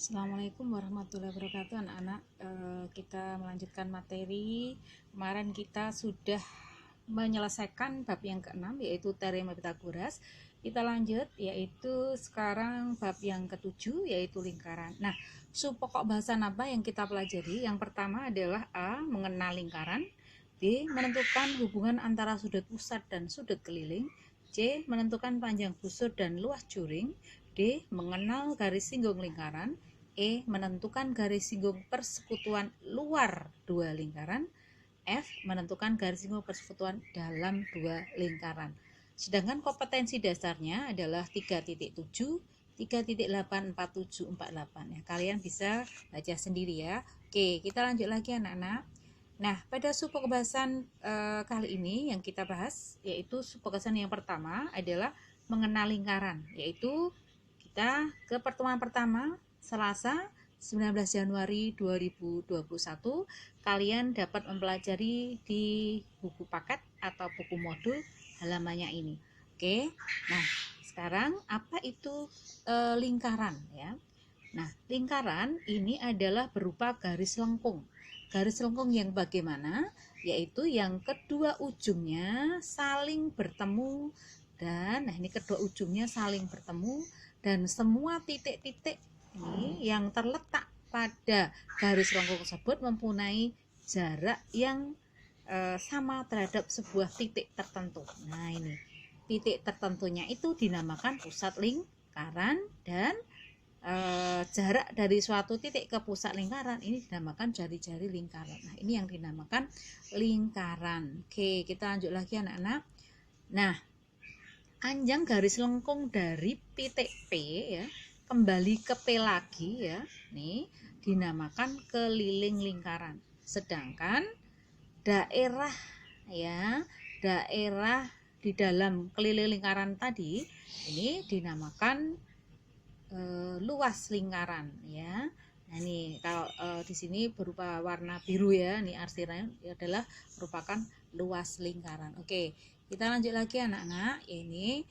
Assalamualaikum warahmatullahi wabarakatuh anak-anak. Kita melanjutkan materi. Kemarin kita sudah menyelesaikan bab yang ke-6 yaitu teorema Pythagoras. Kita lanjut yaitu sekarang bab yang ke-7 yaitu lingkaran. Nah, pokok bahasan apa yang kita pelajari? Yang pertama adalah A. Mengenal lingkaran, B. Menentukan hubungan antara sudut pusat dan sudut keliling, C. Menentukan panjang busur dan luas juring, D. Mengenal garis singgung lingkaran, E. Menentukan garis singgung persekutuan luar dua lingkaran, F. Menentukan garis singgung persekutuan dalam dua lingkaran. Sedangkan kompetensi dasarnya adalah 3.7, 3.84748 ya. Kalian bisa baca sendiri ya. Oke, kita lanjut lagi anak-anak. Nah, pada subpembahasan kali ini yang kita bahas yaitu subpembahasan yang pertama adalah mengenal lingkaran, yaitu kita ke pertemuan pertama Selasa 19 Januari 2021. Kalian dapat mempelajari di buku paket atau buku modul halamannya ini. Oke. Nah, sekarang apa itu lingkaran ya? Nah, lingkaran ini adalah berupa garis lengkung. Garis lengkung yang bagaimana? Yaitu yang kedua ujungnya saling bertemu dan ini kedua ujungnya saling bertemu dan semua titik-titik ini yang terletak pada garis lengkung tersebut mempunyai jarak yang sama terhadap sebuah titik tertentu. Nah, ini titik tertentunya itu dinamakan pusat lingkaran dan jarak dari suatu titik ke pusat lingkaran ini dinamakan jari-jari lingkaran. Nah, ini yang dinamakan lingkaran. Oke, kita lanjut lagi anak-anak. Nah, panjang garis lengkung dari titik P ya kembali ke P lagi ya, nih dinamakan keliling lingkaran. Sedangkan daerah di dalam keliling lingkaran tadi ini dinamakan luas lingkaran ya. Nah, ini kalau di sini berupa warna biru ya, ini artinya adalah merupakan luas lingkaran. Oke, kita lanjut lagi anak-anak. Ini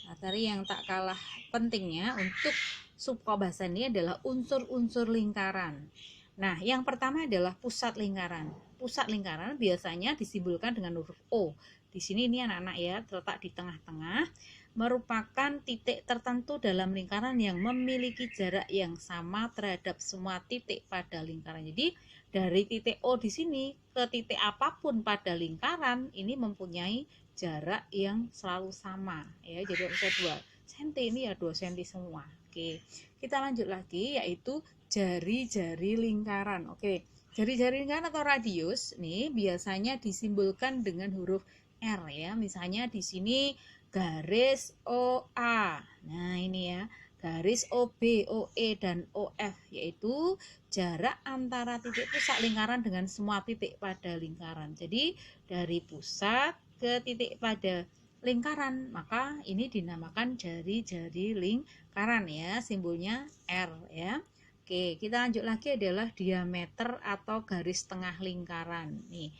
materi yang tak kalah pentingnya untuk subpembahasan ini adalah unsur-unsur lingkaran. Nah, yang pertama adalah pusat lingkaran. Pusat lingkaran biasanya disimbolkan dengan huruf O. Di sini ini anak-anak ya, terletak di tengah-tengah, merupakan titik tertentu dalam lingkaran yang memiliki jarak yang sama terhadap semua titik pada lingkaran. Jadi dari titik O di sini ke titik apapun pada lingkaran ini mempunyai jarak yang selalu sama ya. Jadi bisa 2 cm ini ya 2 cm semua. Oke, kita lanjut lagi yaitu jari-jari lingkaran. Oke, jari-jari lingkaran atau radius nih biasanya disimbolkan dengan huruf R ya. Misalnya di sini garis OA. Nah, ini ya, garis OB, OE dan OF yaitu jarak antara titik pusat lingkaran dengan semua titik pada lingkaran. Jadi, dari pusat ke titik pada lingkaran, maka ini dinamakan jari-jari lingkaran ya, simbolnya R ya. Oke, kita lanjut lagi adalah diameter atau garis tengah lingkaran. Nih,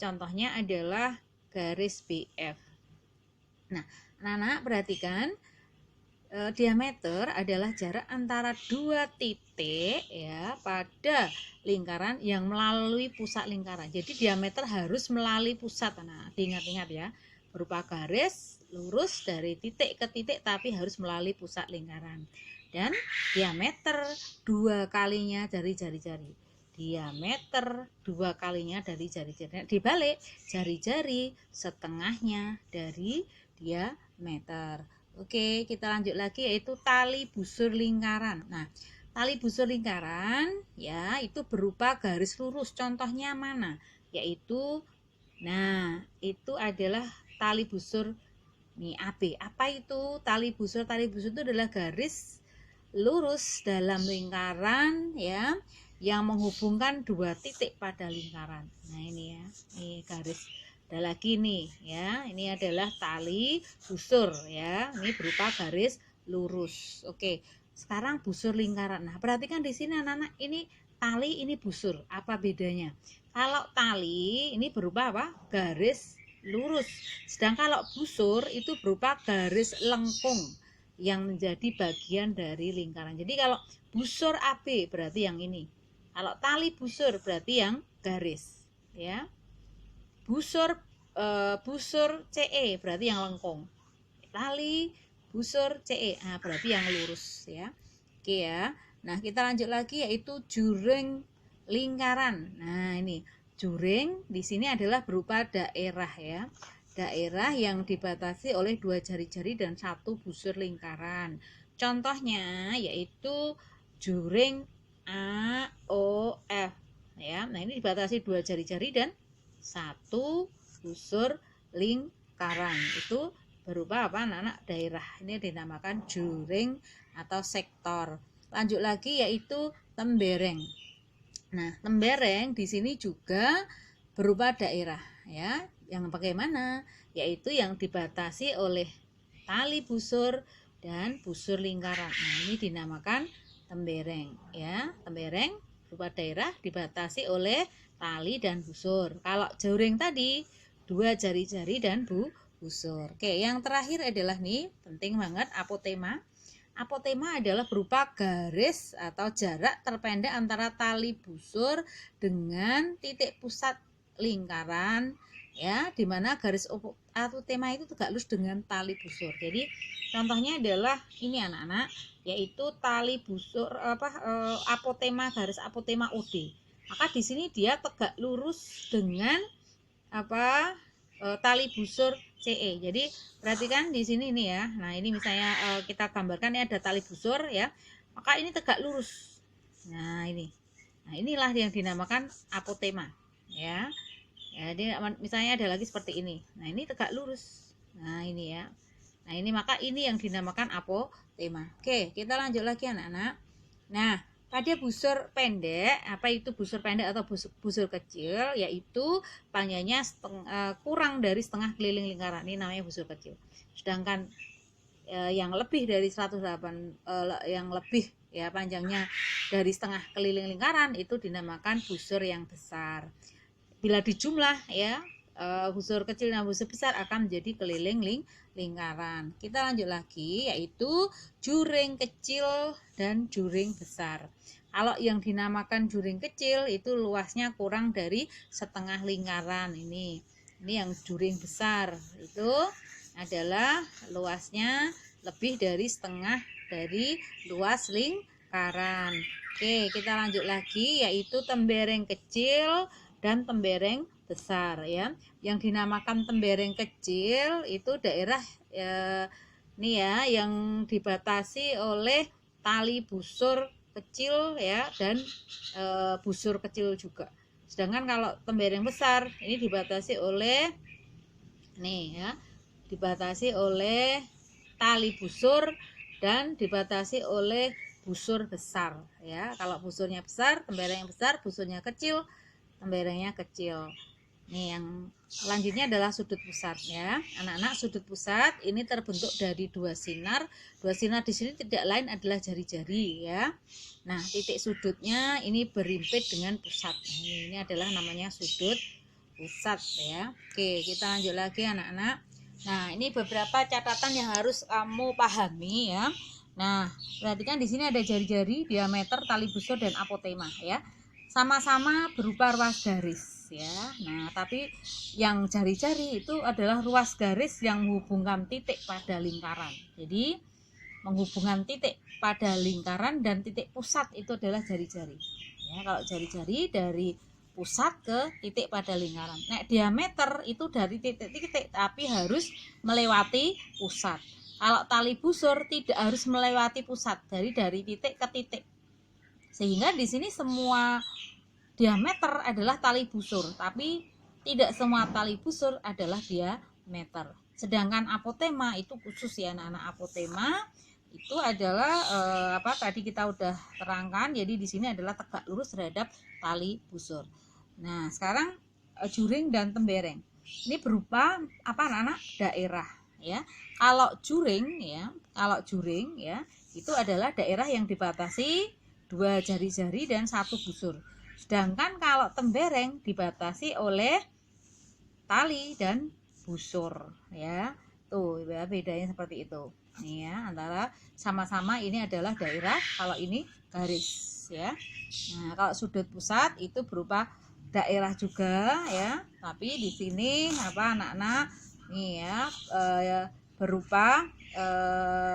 contohnya adalah garis BF. Nah, anak-anak perhatikan diameter adalah jarak antara dua titik ya pada lingkaran yang melalui pusat lingkaran. Jadi diameter harus melalui pusat. Nah, diingat-ingat ya, berupa garis lurus dari titik ke titik tapi harus melalui pusat lingkaran. Dan diameter 2 kalinya dari jari-jari. Diameter 2 kalinya dari jari-jari. Dibalik, jari-jari setengahnya dari diameter. Oke, kita lanjut lagi yaitu tali busur lingkaran. Nah, tali busur lingkaran ya itu berupa garis lurus. Contohnya mana? Yaitu itu adalah tali busur nih AB. Apa itu tali busur? Tali busur itu adalah garis lurus dalam lingkaran ya yang menghubungkan dua titik pada lingkaran. Nah, ini ya. Ini garis. Ada lagi nih ya, ini adalah tali busur ya, ini berupa garis lurus. Oke, sekarang busur lingkaran. Nah, perhatikan di sini anak-anak, ini tali, ini busur. Apa bedanya? Kalau tali ini berupa apa? Garis lurus. Sedangkan kalau busur itu berupa garis lengkung. yang menjadi bagian dari lingkaran. Jadi kalau busur AB berarti yang ini. Kalau tali busur berarti yang garis, ya. Busur CE berarti yang lengkung. Tali busur CE, berarti yang lurus, ya. Oke ya. Nah, kita lanjut lagi yaitu juring lingkaran. Nah, ini juring di sini adalah berupa daerah, ya. Daerah yang dibatasi oleh 2 jari-jari dan 1 busur lingkaran. Contohnya yaitu juring AOF, ya. Nah, ini dibatasi 2 jari-jari dan 1 busur lingkaran. Itu berupa apa, anak-anak? Daerah. Ini dinamakan juring atau sektor. Lanjut lagi yaitu tembereng. Nah, tembereng di sini juga berupa daerah, ya. Yang bagaimana? Yaitu yang dibatasi oleh tali busur dan busur lingkaran. Nah, ini dinamakan tembereng, ya. Tembereng berupa daerah dibatasi oleh tali dan busur. Kalau juring tadi 2 jari-jari dan busur. Oke, yang terakhir adalah nih, penting banget, apotema. Apotema adalah berupa garis atau jarak terpendek antara tali busur dengan titik pusat lingkaran, ya, dimana garis apotema itu tegak lurus dengan tali busur. Jadi contohnya adalah ini anak-anak, yaitu tali busur apotema, garis apotema OD. Maka di sini dia tegak lurus dengan tali busur CE. Jadi perhatikan di sini nih ya. Nah, ini misalnya kita gambarkan ini ada tali busur, ya. Maka ini tegak lurus. Nah, ini. Nah, inilah yang dinamakan apotema, ya. Jadi misalnya ada lagi seperti ini. Nah, ini tegak lurus. Nah, ini ya. Nah, ini maka ini yang dinamakan apotema. Oke, kita lanjut lagi anak-anak. Nah, pada busur pendek, apa itu busur pendek atau busur kecil? Yaitu panjangnya kurang dari setengah keliling lingkaran. Ini namanya busur kecil. Sedangkan yang lebih dari 108 yang lebih, ya, panjangnya dari setengah keliling lingkaran itu dinamakan busur yang besar. Bila dijumlah, ya, busur kecil dan busur besar akan menjadi keliling lingkaran. Kita lanjut lagi yaitu juring kecil dan juring besar. Kalau yang dinamakan juring kecil itu luasnya kurang dari setengah lingkaran. Ini yang juring besar itu adalah luasnya lebih dari setengah dari luas lingkaran. Oke, kita lanjut lagi yaitu tembereng kecil dan tembereng besar, ya. Yang dinamakan tembereng kecil itu daerah ini ya, yang dibatasi oleh tali busur kecil, ya, dan busur kecil juga. Sedangkan kalau tembereng besar ini dibatasi oleh dibatasi oleh tali busur dan dibatasi oleh busur besar, ya. Kalau busurnya besar, temberengnya besar, busurnya kecil, temberengnya kecil. Nih, yang selanjutnya adalah sudut pusat, ya. Anak-anak, sudut pusat ini terbentuk dari 2 sinar. 2 sinar di sini tidak lain adalah jari-jari, ya. Nah, titik sudutnya ini berimpit dengan pusat. Ini adalah namanya sudut pusat, ya. Oke, kita lanjut lagi anak-anak. Nah, ini beberapa catatan yang harus kamu pahami, ya. Nah, perhatikan di sini ada jari-jari, diameter, tali busur dan apotema, ya. Sama-sama berupa ruas garis, ya. Nah, tapi yang jari-jari itu adalah ruas garis yang menghubungkan titik pada lingkaran. Jadi menghubungkan titik pada lingkaran dan titik pusat itu adalah jari-jari, ya. Kalau jari-jari dari pusat ke titik pada lingkaran. Nah, diameter itu dari titik-titik tapi harus melewati pusat. Kalau tali busur tidak harus melewati pusat, dari titik ke titik. Sehingga di sini semua diameter adalah tali busur, tapi tidak semua tali busur adalah diameter. Sedangkan apotema itu khusus, ya anak-anak. Apotema itu adalah tadi kita udah terangkan. Jadi di sini adalah tegak lurus terhadap tali busur. Nah, sekarang juring dan tembereng. Ini berupa apa anak-anak? Daerah, ya. Kalau juring ya, itu adalah daerah yang dibatasi 2 jari-jari dan 1 busur. Sedangkan kalau tembereng dibatasi oleh tali dan busur, ya. Tuh, ya, bedanya seperti itu. nih ya, antara sama-sama ini adalah daerah, kalau ini garis ya. Nah, kalau sudut pusat itu berupa daerah juga ya, tapi di sini apa anak-anak nih ya, berupa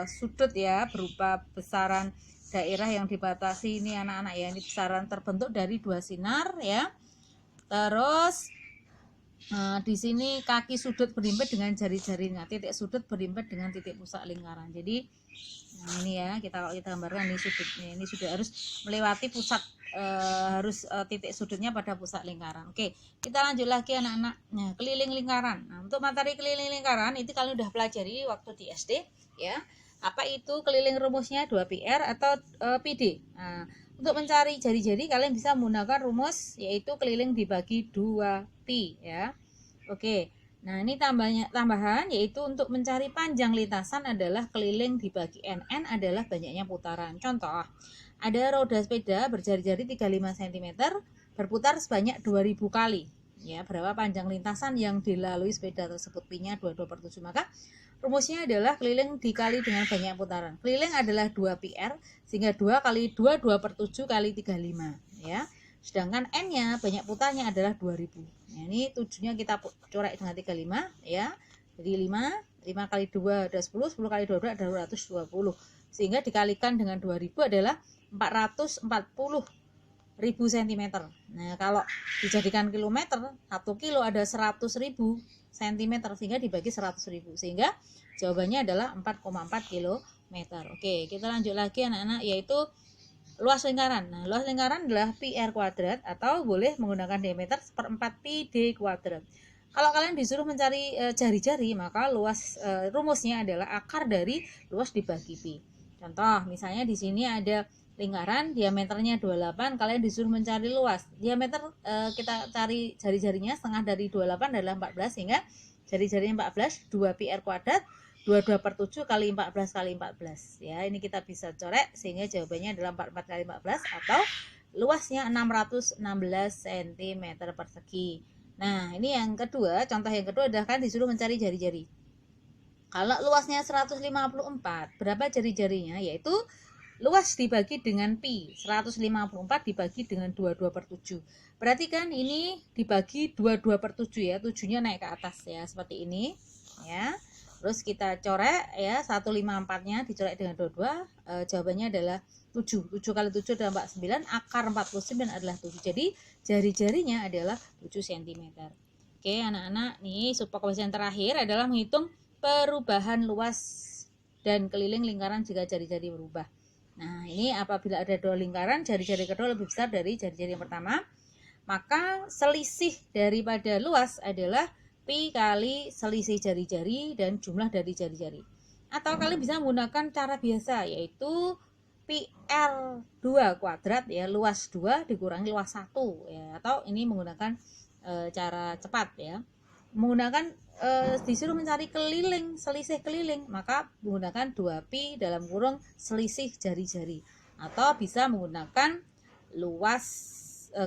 sudut ya, berupa besaran daerah yang dibatasi ini anak-anak ya. Ini besaran terbentuk dari dua sinar ya. Terus di sini kaki sudut berimpit dengan jari-jarinya, titik sudut berimpit dengan titik pusat lingkaran. Jadi nah ini ya, kalau kita gambarkan ini sudutnya, ini sudah harus melewati pusat, harus titik sudutnya pada pusat lingkaran. Oke, kita lanjut lagi anak-anak. Nah, keliling lingkaran. Nah, untuk materi keliling lingkaran itu kalian udah pelajari waktu di SD ya. Apa itu keliling, rumusnya 2πr atau PD. Nah, untuk mencari jari-jari kalian bisa menggunakan rumus yaitu keliling dibagi 2pi ya. Oke. Nah, ini tambahan yaitu untuk mencari panjang lintasan adalah keliling dibagi n. N adalah banyaknya putaran. Contoh, ada roda sepeda berjari-jari 35 cm berputar sebanyak 2000 kali. Ya, berapa panjang lintasan yang dilalui sepeda tersebut? Pi-nya 22/7. Maka rumusnya adalah keliling dikali dengan banyak putaran. Keliling adalah 2πr, sehingga 2 kali 2, 2/7 kali 35. Ya. Sedangkan N-nya, banyak putarnya adalah 2000. Nah, ini 7-nya kita coret dengan 35. Ya. Jadi 5 kali 2 ada 10, 10 kali 22 ada 220. Sehingga dikalikan dengan 2000 adalah 440.000 cm. Nah, kalau dijadikan kilometer, 1 kilo ada 100.000 cm, sehingga dibagi 100.000, sehingga jawabannya adalah 4,4 km. Oke, kita lanjut lagi anak-anak, yaitu luas lingkaran. Nah, luas lingkaran adalah pi r kuadrat atau boleh menggunakan diameter 1/4 pi d kuadrat. Kalau kalian disuruh mencari jari-jari, maka luas rumusnya adalah akar dari luas dibagi pi. Contoh, misalnya di sini ada lingkaran diameternya 28, kalian disuruh mencari luas. Diameter kita cari jari-jarinya, setengah dari 28 adalah 14, sehingga jari-jarinya 14, 2πr kuadrat 22/7 kali 14 kali 14. Ya, ini kita bisa coret sehingga jawabannya adalah 44 kali 14 atau luasnya 616 cm persegi. Nah, ini yang kedua, contoh yang kedua adalah kan disuruh mencari jari-jari. Kalau luasnya 154, berapa jari-jarinya? Yaitu luas dibagi dengan pi, 154 dibagi dengan 22/7. Berarti kan ini dibagi 22/7 ya, 7-nya naik ke atas ya, seperti ini ya. Terus kita coret ya, 154-nya dicoret dengan 22, jawabannya adalah 7. 7 kali 7 adalah 49, akar 49 adalah 7. Jadi jari-jarinya adalah 7 cm. Oke anak-anak, nih subpokok yang terakhir adalah menghitung perubahan luas dan keliling lingkaran jika jari-jari berubah. Nah, ini apabila ada dua lingkaran, jari-jari kedua lebih besar dari jari-jari yang pertama, maka selisih daripada luas adalah pi kali selisih jari-jari dan jumlah dari jari-jari. Atau kalian bisa menggunakan cara biasa, yaitu pi r2 kuadrat ya, luas 2 dikurangi luas 1 ya, atau ini menggunakan cara cepat ya. Menggunakan disuruh mencari keliling, selisih keliling, maka menggunakan 2pi dalam kurung selisih jari-jari, atau bisa menggunakan luas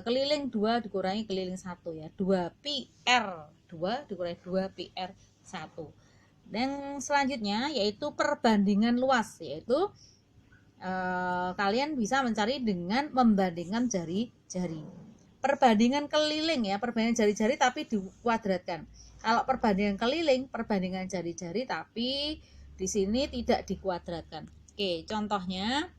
keliling 2 dikurangi keliling 1 ya, 2pi r 2 dikurangi 2pi r 1. Dan selanjutnya yaitu perbandingan luas, yaitu kalian bisa mencari dengan membandingkan jari-jari. Perbandingan keliling ya, perbandingan jari-jari tapi dikuadratkan. Kalau perbandingan keliling, perbandingan jari-jari tapi di sini tidak dikuadratkan. Oke, contohnya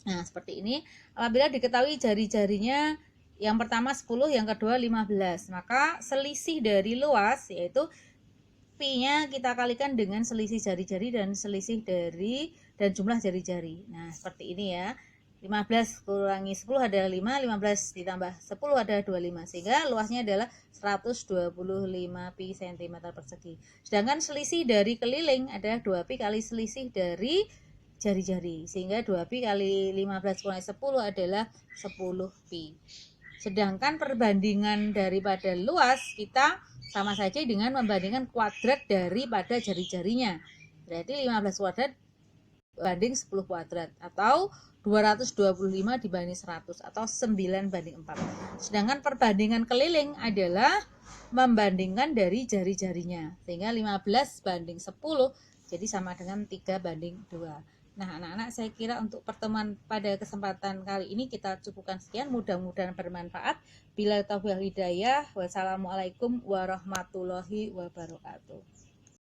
nah seperti ini. Apabila diketahui jari-jarinya yang pertama 10, yang kedua 15, maka selisih dari luas yaitu pi-nya kita kalikan dengan selisih jari-jari dan selisih dari dan jumlah jari-jari. Nah, seperti ini ya. 15 kurangi 10 adalah 5, 15 ditambah 10 adalah 25, sehingga luasnya adalah 125 pi cm persegi. Sedangkan selisih dari keliling adalah 2pi kali selisih dari jari-jari, sehingga 2pi kali 15 kurangi 10 adalah 10 pi. Sedangkan perbandingan daripada luas kita sama saja dengan membandingkan kuadrat daripada jari-jarinya. Berarti 15 kuadrat banding 10 kuadrat, atau 225 dibanding 100, atau 9 banding 4. Sedangkan perbandingan keliling adalah membandingkan dari jari-jarinya, sehingga 15 banding 10 jadi sama dengan 3:2. Nah anak-anak, saya kira untuk pertemuan pada kesempatan kali ini kita cukupkan sekian, mudah-mudahan bermanfaat. Bila taufiq hidayah, wassalamualaikum warahmatullahi wabarakatuh.